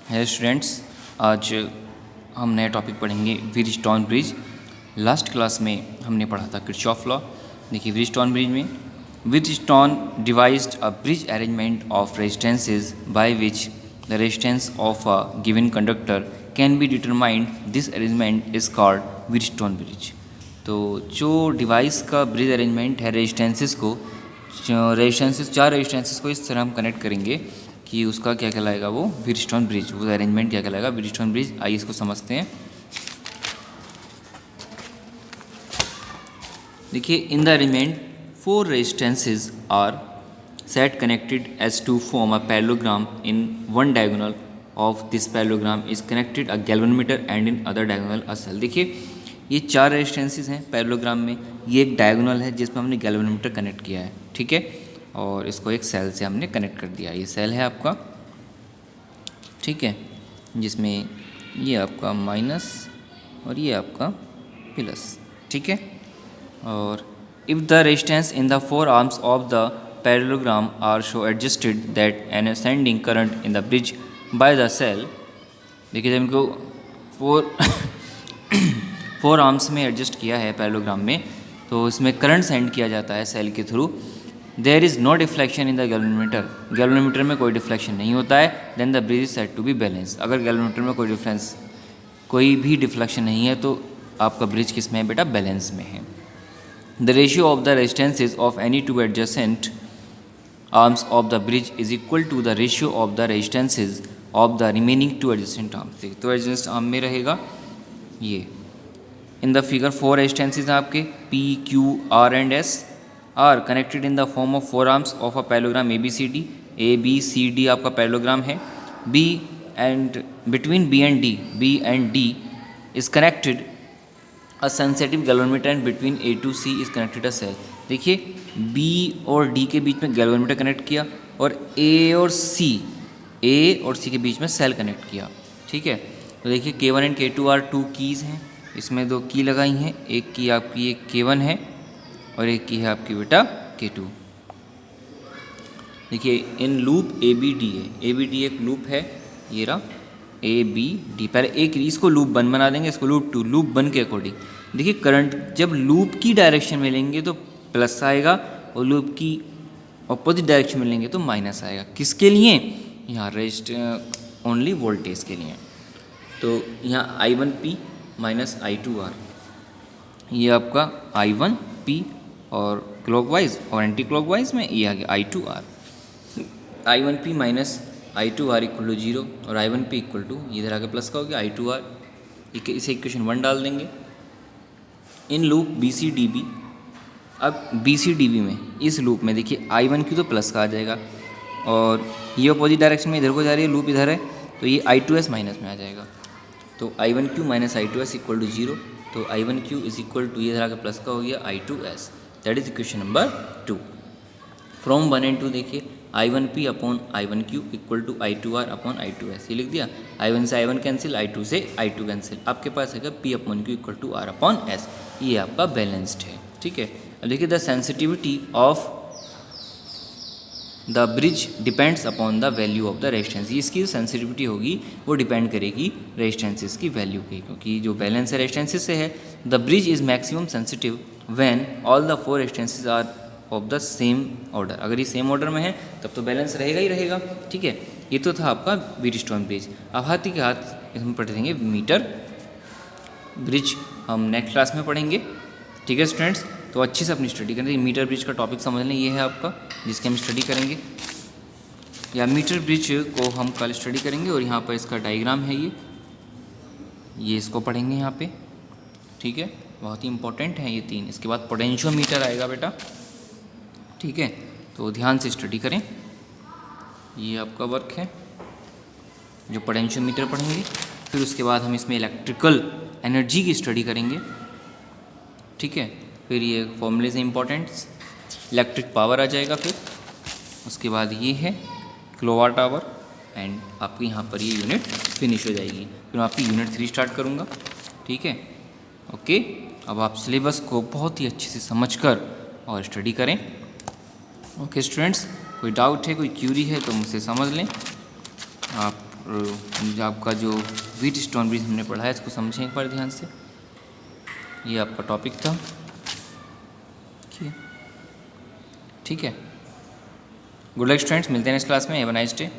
Hello students, आज हम नया टॉपिक पढ़ेंगे व्हीटस्टोन ब्रिज। लास्ट क्लास में हमने पढ़ा था किरचॉफ लॉ। देखिए व्हीटस्टोन ब्रिज में Wheatstone devised a bridge arrangement of resistances by which the resistance of a given conductor can be determined. This arrangement is called Wheatstone bridge. तो जो device का bridge arrangement है, resistances चार resistances को इस तरह हम कनेक्ट करेंगे कि उसका क्या कहलाएगा, वो व्हीटस्टोन ब्रिज। वो अरेंजमेंट क्या कहलाएगा, व्हीटस्टोन ब्रिज। आइए इसको समझते हैं। देखिए, in the arrangement 4 resistances are set connected as to form a parallelogram. In one diagonal of this parallelogram is connected a galvanometer and in other diagonal a cell. देखिए, ये 4 resistances हैं parallelogram में। ये एक डायगोनल है जिसमें हमने galvanometer connect किया है, ठीक है, और इसको एक सेल से हमने कनेक्ट कर दिया। ये सेल है आपका, ठीक है, जिसमें ये आपका माइनस और ये आपका प्लस, ठीक है। और if the resistance in the 4 arms of the parallelogram are so adjusted that an ascending current in the bridge by the cell. देखिए, जब इनको 4 आर्म्स में एडजस्ट किया है पैरेललोग्राम में, तो इसमें करंट सेंड किया जाता है सेल के through. There is no deflection in the galvanometer. Galvanometer में कोई डिफ्लेक्शन नहीं होता है। Then the bridge is said to be balance. अगर गैल्वेनोमीटर में कोई भी डिफ्लेक्शन नहीं है तो आपका ब्रिज किस में है बेटा, बैलेंस में है। The ratio of the resistances of any two adjacent arms of the bridge is equal to the ratio of the resistances of the remaining 2 adjacent arms. तो एडजेसेंट आर्म में रहेगा ये। इन द फिगर 4 रेजिस्टेंसेज हैं आपके P, Q, R and S are connected in the form of 4 arms of a parallelogram ABCD। ABCD आपका parallelogram है। B and between B and D is connected a sensitive galvanometer and between A to C is connected a cell. देखिए, B और D के बीच में galvanometer connect किया और A और C के बीच में सेल कनेक्ट किया, ठीक है। तो देखिए, K1 and K2 are 2 keys हैं। इसमें 2 की लगाई हैं, एक की आपकी एक K1 है और एक की है आपकी बेटा K2। देखिए, इन लूप ABD है, ABD एक लूप है, ये रहा ABD। पहले एक इसको लूप 1 बना देंगे, इसको लूप 2, लूप 1 के अकॉर्डिंग। देखिए, करंट जब लूप की डायरेक्शन में लेंगे तो प्लस आएगा और लूप की अपोजिट डायरेक्शन में लेंगे तो माइनस आएगा। किसके लिए? यहाँ रेजिस्टर ओनली वोल्टेज के लिए। तो यहाँ I1P माइनस I2R, ये आपका I1P और क्लॉकवाइज और एंटी क्लॉकवाइज में ये आ गया I2R। I1P minus I2R equal to 0 और I1P इक्वल टू इधर आके प्लस का हो गया I2R। इसे इक्वेशन 1 डाल देंगे। इन लूप BCDB, अब BCDB में इस लूप में देखिए I1Q तो प्लस का आ जाएगा और ये अपोजिट डायरेक्शन में इधर को जा रही है, लूप इधर है, तो ये I2S माइनस में आ जाएगा। तो I1Q minus I2S equal to 0। तो I1Q इज इक्वल टू ये इधर आकर प्लस का हो गया I2S। That is equation number 2। From 1 and 2 देखिए, I1P upon I1Q equal to I2R upon I2S। ये लिख दिया। I1 से I1 कैंसिल, I2 से I2 कैंसिल। आपके पास है P upon Q equal to R upon S। ये आपका बैलेंस्ड है, ठीक है। अब देखिए, the sensitivity of the bridge depends upon the value of the resistance. इसकी जो सेंसिटिविटी होगी वो डिपेंड करेगी रेजिस्टेंसेस की वैल्यू की, क्योंकि जो बैलेंस है रेजिस्टेंसेस से है। The bridge is maximum sensitive when all the 4 resistances are of the same order. अगर ये सेम ऑर्डर में है तब तो बैलेंस रहेगा ही रहेगा, ठीक है। ये तो था आपका व्हीटस्टोन ब्रिज। अब हाथी के हाथ इसमें पढ़ देंगे मीटर ब्रिज, हम नेक्स्ट क्लास में पढ़ेंगे, ठीक है स्टूडेंट्स। तो अच्छे से अपनी स्टडी करें। मीटर ब्रिज का टॉपिक समझ लें, ये है आपका जिसकी हम स्टडी करेंगे, या मीटर ब्रिज को हम कल स्टडी करेंगे। और यहाँ पर इसका डायग्राम है, ये इसको पढ़ेंगे यहाँ पे, ठीक है। बहुत ही इंपॉर्टेंट है ये 3। इसके बाद पोटेंशियोमीटर आएगा बेटा, ठीक है। तो ध्यान से स्टडी करें। ये आपका वर्क है जो पोटेंशियोमीटर पढ़ेंगे। फिर उसके बाद हम इसमें इलेक्ट्रिकल एनर्जी की स्टडी करेंगे, ठीक है। फिर ये फॉर्मूले से इंपॉर्टेंट इलेक्ट्रिक पावर आ जाएगा। फिर उसके बाद ये है किलोवाट आवर एंड आपकी यहाँ पर ये यूनिट फिनिश हो जाएगी। फिर मैं आपकी यूनिट 3 स्टार्ट करूँगा, ठीक है, ओके। अब आप सिलेबस को बहुत ही अच्छे से समझकर और स्टडी करें, ओके स्टूडेंट्स। कोई डाउट है, कोई क्यूरी है तो मुझसे समझ लें आप। जो आपका जो व्हीट स्टोन ब्रिज हमने पढ़ा है इसको समझें एक बार ध्यान से। ये आपका टॉपिक था, ठीक है। गुड लक स्टूडेंट्स, मिलते हैं नेक्स्ट क्लास में। Have a nice day.